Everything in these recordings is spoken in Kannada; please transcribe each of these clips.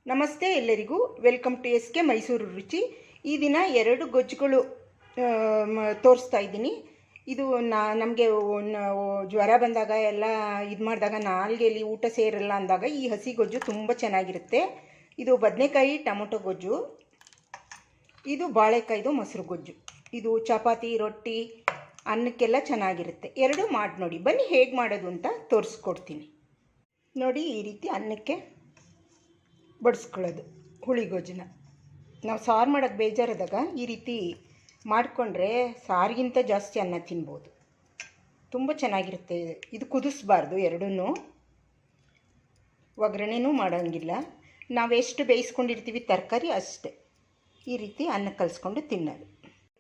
ನಮಸ್ತೆ ಎಲ್ಲರಿಗೂ, welcome to S K Mysuru Ruchi. ಈ ದಿನ 2 ಗೊಜ್ಜುಗಳು ತೋರಿಸ್ತಾ ಇದ್ದೀನಿ. ಇದು ನಮಗೆ ಜ್ವರ ಬಂದಾಗ ಎಲ್ಲ ಇದು ಮಾಡಿದಾಗ ನಾಲ್ಗೆಯಲ್ಲಿ ಊಟ ಸೇರಲ್ಲ ಅಂದಾಗ ಈ ಹಸಿ ಗೊಜ್ಜು ತುಂಬ ಚೆನ್ನಾಗಿರುತ್ತೆ. ಇದು ಬದನೆಕಾಯಿ ಟೊಮೊಟೊ ಗೊಜ್ಜು, ಇದು ಬಾಳೆಕಾಯ್ದು ಮೊಸರು ಗೊಜ್ಜು. ಇದು ಚಪಾತಿ, ರೊಟ್ಟಿ, ಅನ್ನಕ್ಕೆಲ್ಲ ಚೆನ್ನಾಗಿರುತ್ತೆ. 2 ಮಾಡಿ ನೋಡಿ. ಬನ್ನಿ ಹೇಗೆ ಮಾಡೋದು ಅಂತ ತೋರಿಸ್ಕೊಡ್ತೀನಿ ನೋಡಿ. ಈ ರೀತಿ ಅನ್ನಕ್ಕೆ ಬಡಿಸ್ಕೊಳ್ಳೋದು ಹುಳಿಗೊಜ್ಜನ್ನ. ನಾವು ಸಾರು ಮಾಡೋಕ್ಕೆ ಬೇಜಾರಾದಾಗ ಈ ರೀತಿ ಮಾಡಿಕೊಂಡ್ರೆ ಸಾರಿಗಿಂತ ಜಾಸ್ತಿ ಅನ್ನ ತಿನ್ಬೋದು. ತುಂಬ ಚೆನ್ನಾಗಿರುತ್ತೆ. ಇದು ಕುದಿಸ್ಬಾರ್ದು, ಎರಡನ್ನೂ ಒಗ್ಗರಣೆನೂ ಮಾಡೋಂಗಿಲ್ಲ. ನಾವೆಷ್ಟು ಬೇಯಿಸ್ಕೊಂಡಿರ್ತೀವಿ ತರಕಾರಿ ಅಷ್ಟೇ. ಈ ರೀತಿ ಅನ್ನ ಕಲಿಸ್ಕೊಂಡು ತಿನ್ನೋದು.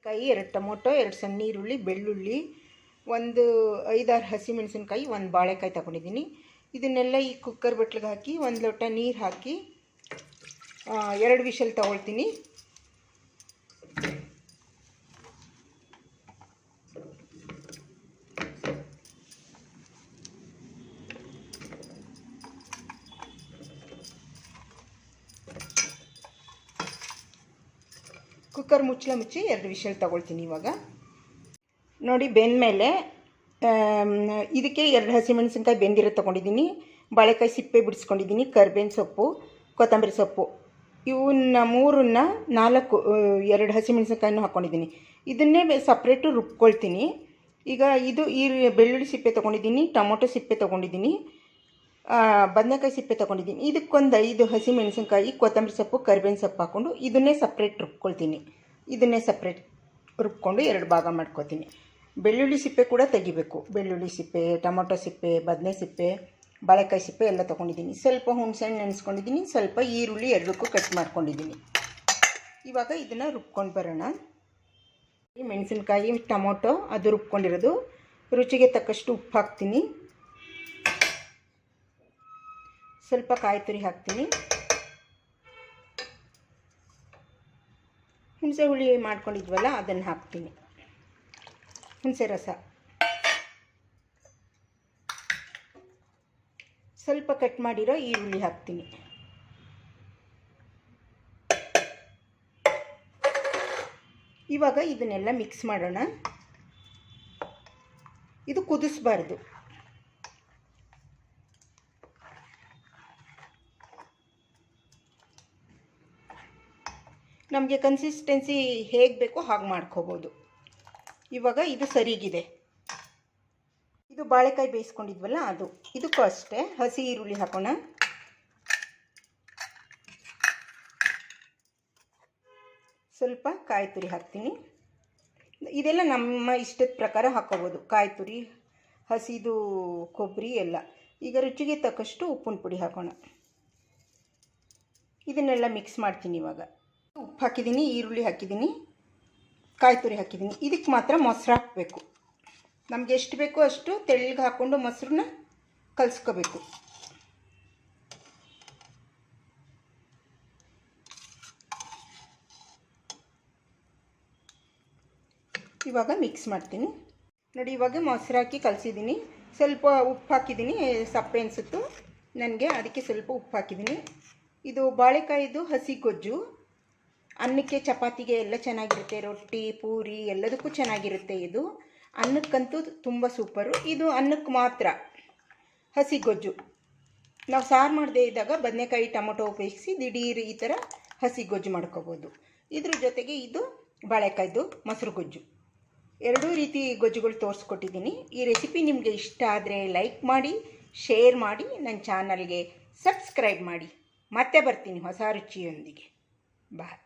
ಕಾಯಿ, 2 ಟೊಮೊಟೊ, 2 ಸಣ್ಣ ಈರುಳ್ಳಿ, ಬೆಳ್ಳುಳ್ಳಿ, 1 5-6 ಹಸಿಮೆಣಸಿನ್ಕಾಯಿ, 1 ಬಾಳೆಕಾಯಿ ತಗೊಂಡಿದ್ದೀನಿ. ಇದನ್ನೆಲ್ಲ ಈ ಕುಕ್ಕರ್ ಬಟ್ಲಿಗೆ ಹಾಕಿ 1 ಲೋಟ ನೀರು ಹಾಕಿ 2 ವಿಷಲ್ ತಗೊಳ್ತೀನಿ. ಕುಕ್ಕರ್ ಮುಚ್ಚಳ ಮುಚ್ಚಿ 2 ವಿಷಲ್ ತಗೊಳ್ತೀನಿ. ಇವಾಗ ನೋಡಿ, ಬೆಂದಮೇಲೆ ಇದಕ್ಕೆ 2 ಹಸಿಮೆಣಸಿನ್ಕಾಯಿ ಬೆಂದಿರೋ ತೊಗೊಂಡಿದ್ದೀನಿ, ಬಾಳೆಕಾಯಿ ಸಿಪ್ಪೆ ಬಿಡಿಸ್ಕೊಂಡಿದ್ದೀನಿ, ಕರಿಬೇವಿನ ಸೊಪ್ಪು, ಕೊತ್ತಂಬರಿ ಸೊಪ್ಪು, ಇವನ್ನ 3-4 2 ಹಸಿಮೆಣಸಿನ್ಕಾಯಿನೂ ಹಾಕ್ಕೊಂಡಿದ್ದೀನಿ. ಇದನ್ನೇ ಸಪ್ರೇಟು ರುಬ್ಕೊಳ್ತೀನಿ. ಈಗ ಇದು ಈ ಬೆಳ್ಳುಳ್ಳಿ ಸಿಪ್ಪೆ ತೊಗೊಂಡಿದ್ದೀನಿ, ಟೊಮೊಟೊ ಸಿಪ್ಪೆ ತೊಗೊಂಡಿದ್ದೀನಿ, ಬದನೆಕಾಯಿ ಸಿಪ್ಪೆ ತೊಗೊಂಡಿದ್ದೀನಿ. ಇದಕ್ಕೊಂದು 5 ಹಸಿಮೆಣಸಿನ್ಕಾಯಿ, ಕೊತ್ತಂಬರಿ ಸೊಪ್ಪು, ಕರಿಬೇವಿನ ಸೊಪ್ಪು ಹಾಕ್ಕೊಂಡು ಇದನ್ನೇ ಸಪ್ರೇಟ್ ರುಬ್ಕೊಳ್ತೀನಿ. ಇದನ್ನೇ ಸಪ್ರೇಟ್ ರುಬ್ಕೊಂಡು 2 ಭಾಗ ಮಾಡ್ಕೊತೀನಿ. ಬೆಳ್ಳುಳ್ಳಿ ಸಿಪ್ಪೆ ಕೂಡ ತೆಗಿಬೇಕು. ಬೆಳ್ಳುಳ್ಳಿ ಸಿಪ್ಪೆ, ಟೊಮೊಟೊ ಸಿಪ್ಪೆ, ಬದನೆ ಸಿಪ್ಪೆ, ಬಾಳೆಕಾಯಿ ಸಿಪ್ಪೆ ಎಲ್ಲ ತೊಗೊಂಡಿದ್ದೀನಿ. ಸ್ವಲ್ಪ ಹುಣಸೆಹಣ್ಣು ನೆನೆಸ್ಕೊಂಡಿದ್ದೀನಿ, ಸ್ವಲ್ಪ ಈರುಳ್ಳಿ 2ಕ್ಕೂ ಕಟ್ ಮಾಡ್ಕೊಂಡಿದ್ದೀನಿ. ಇವಾಗ ಇದನ್ನು ರುಬ್ಕೊಂಡು ಬರೋಣ. ಮೆಣಸಿನ್ಕಾಯಿ, ಟೊಮೊಟೊ ಅದು ರುಬ್ಕೊಂಡಿರೋದು. ರುಚಿಗೆ ತಕ್ಕಷ್ಟು ಉಪ್ಪು ಹಾಕ್ತೀನಿ, ಸ್ವಲ್ಪ ಕಾಯಿ ತುರಿ ಹಾಕ್ತೀನಿ, ಹುಣಸೆ ಹುಳಿ ಮಾಡ್ಕೊಂಡಿದ್ವಲ್ಲ ಅದನ್ನು ಹಾಕ್ತೀನಿ, ಹುಣಸೆ ರಸ, ಸ್ವಲ್ಪ ಕಟ್ ಮಾಡಿರೋ ಈರುಳ್ಳಿ ಹಾಕ್ತೀನಿ. ಇವಾಗ ಇದನ್ನೆಲ್ಲ ಮಿಕ್ಸ್ ಮಾಡೋಣ. ಇದು ಕುದಿಸ್ಬಾರ್ದು. ನಮಗೆ ಕನ್ಸಿಸ್ಟೆನ್ಸಿ ಹೇಗೆ ಬೇಕೋ ಹಾಗೆ ಮಾಡ್ಕೋಬೋದು. ಇವಾಗ ಇದು ಸರಿಗಿದೆ. ಇದು ಬಾಳೆಕಾಯಿ ಬೇಯಿಸ್ಕೊಂಡಿದ್ವಲ್ಲ ಅದು. ಇದಕ್ಕೂ ಅಷ್ಟೇ ಹಸಿ ಈರುಳ್ಳಿ ಹಾಕೋಣ. ಸ್ವಲ್ಪ ಕಾಯಿ ತುರಿ ಹಾಕ್ತೀನಿ. ಇದೆಲ್ಲ ನಮ್ಮ ಇಷ್ಟದ ಪ್ರಕಾರ ಹಾಕೋಬೋದು. ಕಾಯಿ ತುರಿ, ಹಸಿದು ಕೊಬ್ಬರಿ ಎಲ್ಲ. ಈಗ ರುಚಿಗೆ ತಕ್ಕಷ್ಟು ಉಪ್ಪಿನ ಪುಡಿ ಹಾಕೋಣ. ಇದನ್ನೆಲ್ಲ ಮಿಕ್ಸ್ ಮಾಡ್ತೀನಿ. ಇವಾಗ ಉಪ್ಪು ಹಾಕಿದ್ದೀನಿ, ಈರುಳ್ಳಿ ಹಾಕಿದ್ದೀನಿ, ಕಾಯಿ ತುರಿ ಹಾಕಿದ್ದೀನಿ. ಇದಕ್ಕೆ ಮಾತ್ರ ಮೊಸರು ಹಾಕಬೇಕು. ನಮಗೆ ಎಷ್ಟು ಬೇಕೋ ಅಷ್ಟು ತೆಳ್ಳಗೆ ಹಾಕ್ಕೊಂಡು ಮೊಸರನ್ನ ಕಲಿಸ್ಕೋಬೇಕು. ಇವಾಗ ಮಿಕ್ಸ್ ಮಾಡ್ತೀನಿ ನೋಡಿ. ಇವಾಗ ಮೊಸರು ಹಾಕಿ ಕಲಸಿದ್ದೀನಿ. ಸ್ವಲ್ಪ ಉಪ್ಪು ಹಾಕಿದ್ದೀನಿ, ಸಪ್ಪೆ ಅನಿಸುತ್ತು ನನಗೆ, ಅದಕ್ಕೆ ಸ್ವಲ್ಪ ಉಪ್ಪು ಹಾಕಿದ್ದೀನಿ. ಇದು ಬಾಳೆಕಾಯಿದು ಹಸಿ ಗೊಜ್ಜು. ಅನ್ನಕ್ಕೆ, ಚಪಾತಿಗೆ ಎಲ್ಲ ಚೆನ್ನಾಗಿರುತ್ತೆ. ರೊಟ್ಟಿ, ಪೂರಿ ಎಲ್ಲದಕ್ಕೂ ಚೆನ್ನಾಗಿರುತ್ತೆ. ಇದು ಅನ್ನಕ್ಕಂತೂ ತುಂಬ ಸೂಪರು. ಇದು ಅನ್ನಕ್ಕೆ ಮಾತ್ರ ಹಸಿ ಗೊಜ್ಜು. ನಾವು ಸಾರು ಮಾಡದೇ ಇದ್ದಾಗ ಬದನೆಕಾಯಿ, ಟೊಮೊಟೊ ಉಪಯೋಗಿಸಿ ದಿಢೀರ್ ಈ ಥರ ಹಸಿ ಗೊಜ್ಜು ಮಾಡ್ಕೋಬೋದು. ಇದ್ರ ಜೊತೆಗೆ ಇದು ಬಾಳೆಕಾಯ್ದು ಮೊಸರು ಗೊಜ್ಜು. 2 ರೀತಿ ಗೊಜ್ಜುಗಳು ತೋರಿಸ್ಕೊಟ್ಟಿದ್ದೀನಿ. ಈ ರೆಸಿಪಿ ನಿಮಗೆ ಇಷ್ಟ ಆದರೆ ಲೈಕ್ ಮಾಡಿ, ಶೇರ್ ಮಾಡಿ, ನನ್ನ ಚಾನಲ್ಗೆ ಸಬ್ಸ್ಕ್ರೈಬ್ ಮಾಡಿ. ಮತ್ತೆ ಬರ್ತೀನಿ ಹೊಸ ರುಚಿಯೊಂದಿಗೆ. ಬಾಯ್.